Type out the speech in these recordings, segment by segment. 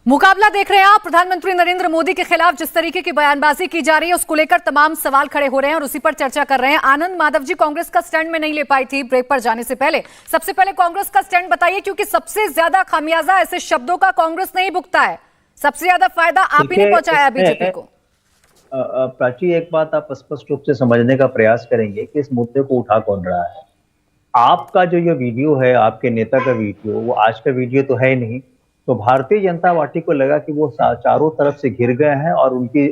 मुकाबला देख रहे हैं आप। प्रधानमंत्री नरेंद्र मोदी के खिलाफ जिस तरीके की बयानबाजी की जा रही है उसको लेकर तमाम सवाल खड़े हो रहे हैं और उसी पर चर्चा कर रहे हैं। आनंद माधव जी, कांग्रेस का स्टैंड में नहीं ले पाई थी ब्रेक पर जाने से पहले। सबसे पहले कांग्रेस का स्टैंड बताइए, क्योंकि सबसे ज्यादा खामियाजा ऐसे शब्दों का कांग्रेस नहीं भुगता है, सबसे ज्यादा फायदा आप ही ने पहुंचाया बीजेपी को। प्राची, एक बात आप स्पष्ट रूप से समझने का प्रयास करेंगे कि इस मुद्दे को उठा कौन रहा है। आपका जो ये वीडियो है, आपके नेता का वीडियो, वो आज का वीडियो तो है नहीं। तो भारतीय जनता पार्टी को लगा कि वो चारों तरफ से घिर गए हैं और उनकी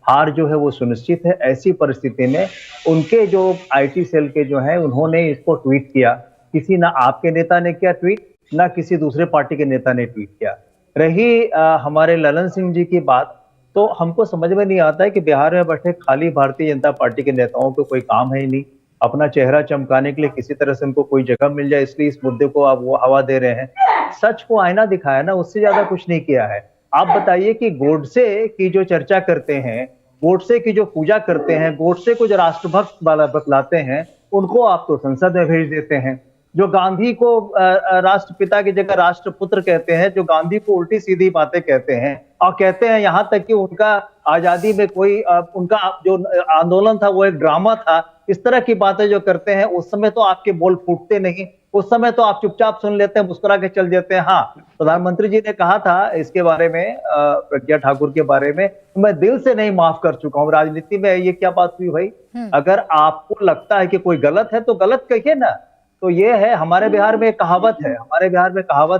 हार जो है वो सुनिश्चित है। ऐसी परिस्थिति में उनके जो आईटी सेल के जो है उन्होंने इसको ट्वीट किया। किसी ना आपके नेता ने किया ट्वीट, ना किसी दूसरे पार्टी के नेता ने ट्वीट किया। रही हमारे ललन सिंह जी की बात, तो हमको समझ में नहीं आता है कि बिहार में बैठे खाली भारतीय जनता पार्टी के नेताओं को कोई काम है ही नहीं। अपना चेहरा चमकाने के लिए किसी तरह से उनको कोई जगह मिल जाए, इसलिए इस मुद्दे को आप वो हवा दे रहे हैं। सच को आईना दिखाया ना, उससे ज्यादा कुछ नहीं किया है। आप बताइए कि गोडसे की जो चर्चा करते हैं, गोडसे की जो पूजा करते हैं, गोडसे को जो राष्ट्रभक्त वाला बतलाते हैं, उनको आप तो संसद में भेज देते हैं। जो गांधी को राष्ट्रपिता की जगह राष्ट्रपुत्र कहते हैं, जो गांधी को उल्टी सीधी बातें कहते हैं और कहते हैं यहाँ तक कि उनका आजादी में कोई उनका जो आंदोलन था वो एक ड्रामा था, इस तरह की बातें जो करते हैं, उस समय तो आपके बोल फूटते नहीं। उस समय तो आप चुपचाप सुन लेते हैं, मुस्कुरा के चल देते हैं। हाँ, प्रधानमंत्री जी ने कहा था इसके बारे में, प्रज्ञा ठाकुर के बारे में, मैं दिल से नहीं माफ कर चुका हूँ। राजनीति में ये क्या बात हुई भाई? अगर आपको लगता है कि कोई गलत है तो गलत कहिए ना। तो ये है, हमारे बिहार में कहावत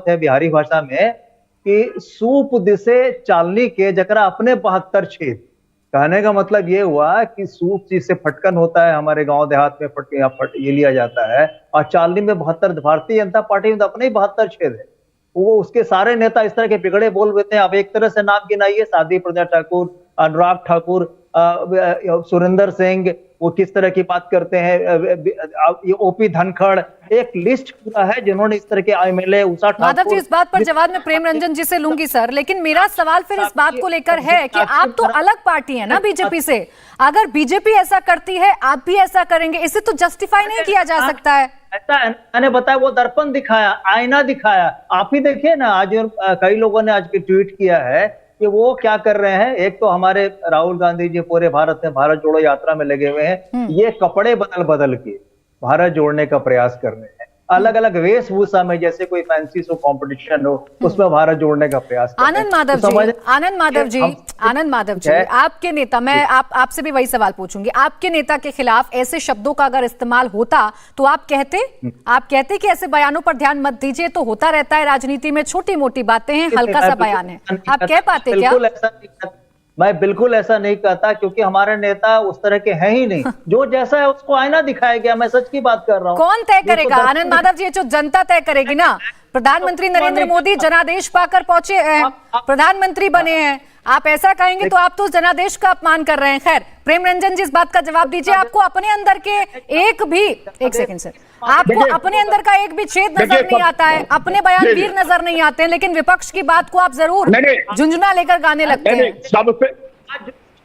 है, बिहारी भाषा में कि सूप दिसे चालनी के जकरा अपने 72 छेद। कहने का मतलब ये हुआ कि सूप जिससे फटकन होता है, हमारे गांव देहात में ये लिया जाता है, और चालनी में 72। भारतीय जनता पार्टी में तो अपने ही 72 छेद है। वो उसके सारे नेता इस तरह के बिगड़े बोल देते हैं। अब एक तरह से नाम गिनाइए, साध्वी प्रज्ञा ठाकुर, अनुराग ठाकुर, सुरेंद्र सिंह, वो किस तरह की बात करते हैं, ओपी धनखड़, एक लिस्ट पूरा है जिन्होंने इस तरह के एमएलए। माधव जी, इस बात पर जवाब मैं प्रेम रंजन जी से लूंगी सर, लेकिन मेरा सवाल फिर इस बात को लेकर है कि आप तो अलग पार्टी है ना बीजेपी से। अगर बीजेपी ऐसा करती है आप भी ऐसा करेंगे, इसे तो जस्टिफाई नहीं किया जा सकता है। ऐसा मैंने बताया, वो दर्पण दिखाया, आईना दिखाया। आप ही देखिए ना, आज कई लोगों ने आज की ट्वीट किया है कि वो क्या कर रहे हैं। एक तो हमारे राहुल गांधी जी पूरे भारत में भारत जोड़ो यात्रा में लगे हुए हैं। ये कपड़े बदल बदल के भारत जोड़ने का प्रयास कर रहे हैं, अलग अलग वेशभूषा में, जैसे कोई फैंसी सो कंपटीशन हो उसमें भारत जोड़ने का प्रयास कर रहे हैं। आनंद माधव जी, आपके नेता, मैं आपसे भी वही सवाल पूछूंगी, आपके नेता के खिलाफ ऐसे शब्दों का अगर इस्तेमाल होता तो आप कहते कि ऐसे बयानों पर ध्यान मत दीजिए, तो होता रहता है राजनीति में, छोटी मोटी बातें हैं, हल्का सा बयान है, आप कह पाते क्या? मैं बिल्कुल ऐसा नहीं कहता, क्योंकि हमारे नेता उस तरह के हैं ही नहीं। जो जैसा है उसको आईना दिखाया गया, मैं सच की बात कर रहा हूँ। कौन तय करेगा आनंद माधव जी? जो जनता तय करेगी ना। प्रधानमंत्री नरेंद्र मोदी जनादेश पाकर पहुंचे हैं, प्रधानमंत्री बने हैं, आप ऐसा कहेंगे तो आप तो जनादेश का अपमान कर रहे हैं। खैर, प्रेम रंजन जी, इस बात का जवाब दीजिए, आपको अपने अंदर के एक सेकंड सर, आपको अपने अंदर का एक भी छेद नजर नहीं आता है, अपने बयान वीर नजर नहीं आते हैं, लेकिन विपक्ष की बात को आप जरूर झुंझुना लेकर गाने लगते हैं।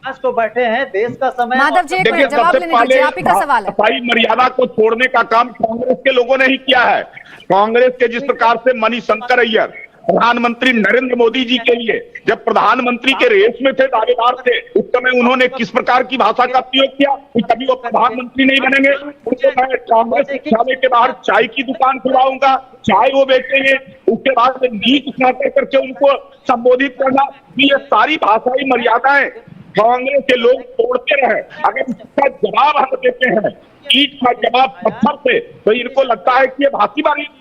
आज तो बैठे हैं, देश का समय। माधव जी, एक मिनट जवाब लेने दीजिए, आप ही का सवाल है। सफाई मर्यादा को छोड़ने का काम कांग्रेस के लोगों ने ही किया है। कांग्रेस के जिस प्रकार से मणिशंकर अय्यर प्रधानमंत्री नरेंद्र मोदी जी के लिए जब प्रधानमंत्री के रेस में थे, दावेदार थे, उस समय उन्होंने किस प्रकार की भाषा का प्रयोग किया कि कभी वो प्रधानमंत्री नहीं बनेंगे। उनको मैं कांग्रेस मुख्यालय के बाहर चाय की दुकान खुलवाऊंगा, चाय वो बेचेंगे, उसके बाद नीच स्नातक करके उनको संबोधित करना, ये सारी भाषाई मर्यादाएं कांग्रेस के लोग तोड़ते रहे। अगर इसका जवाब हम देते हैं, ईट का जवाब पत्थर से, तो इनको लगता है कि ये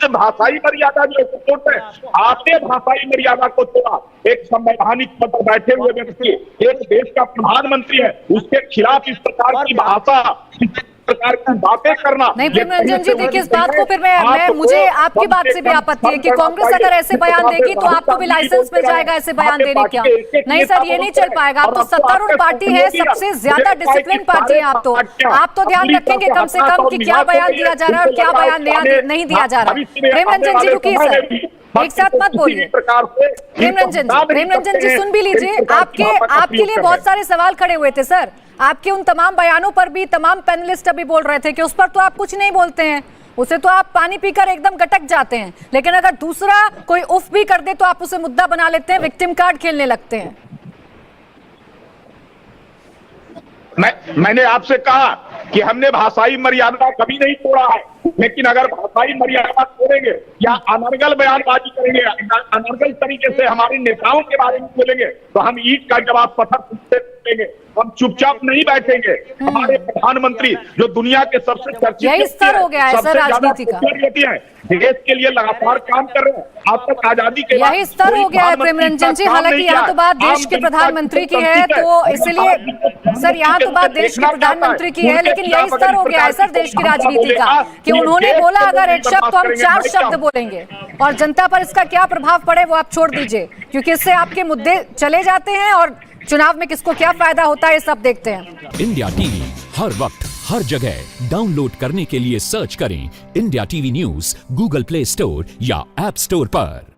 भाषाई मर्यादा जो है तोड़ते हैं। आपने भाषाई मर्यादा को तोड़ा। एक संवैधानिक पद पर बैठे हुए व्यक्ति, एक देश का प्रधानमंत्री है, उसके खिलाफ इस प्रकार की भाषा, प्रकार की बातें करना नहीं। प्रेम रंजन जी, देखिए, इस बात को फिर मैं मुझे आपकी बात से भी आपत्ति है कि कांग्रेस अगर ऐसे बयान देगी तो आपको भी लाइसेंस मिल जाएगा ऐसे बयान देने का। नहीं सर, ये नहीं चल पाएगा। आप तो सत्तारूढ़ पार्टी है, सबसे ज्यादा डिसिप्लिन पार्टी है। आप तो ध्यान रखेंगे कम से कम कि क्या बयान दिया जा रहा है और क्या बयान नहीं दिया जा रहा है। प्रेम रंजन जी, रुकिए सर, एक साथ मत बोलिए। प्रेम रंजन जी सुन भी लीजिए, आपके लिए बहुत सारे सवाल खड़े हुए थे सर। आपके उन तमाम बयानों पर भी तमाम पैनलिस्ट अभी बोल रहे थे कि उस पर तो आप कुछ नहीं बोलते हैं। उसे तो आप पानी पीकर एकदम गटक जाते हैं, लेकिन अगर दूसरा कोई उफ भी कर दे तो आप उसे मुद्दा बना लेते हैं, विक्टिम कार्ड खेलने लगते हैं। मैंने आपसे कहा कि हमने भाषाई मर्यादा कभी नहीं तोड़ा है, लेकिन अगर भाषाई मर्यादा तोड़ेंगे या अनर्गल बयानबाजी करेंगे, अनर्गल तरीके से हमारे नेताओं के बारे में बोलेंगे, तो हम ईद का जवाब पत्थर से देंगे। हम चुपचाप नहीं बैठेंगे। हमारे प्रधानमंत्री जो दुनिया के सबसे चर्चित यही स्तर हो गया है सर राजनीति का, देश के लिए लगातार काम कर रहे हैं। आज तक आजादी के बाद यही स्तर हो गया है प्रेम रंजन जी। हालांकि यहाँ तो बात देश के प्रधानमंत्री की है, तो इसलिए सर यहाँ तो बात देश के प्रधानमंत्री की है, लेकिन यही स्तर हो गया है सर देश की राजनीति का कि उन्होंने बोला अगर एक शब्द तो हम 4 शब्द बोलेंगे, और जनता पर इसका क्या प्रभाव पड़े वो आप छोड़ दीजिए, क्योंकि इससे आपके मुद्दे चले जाते हैं और चुनाव में किसको क्या फायदा होता है ये सब देखते हैं। इंडिया टीवी हर वक्त हर जगह डाउनलोड करने के लिए सर्च करें India TV news Google play store या ऐप स्टोर पर।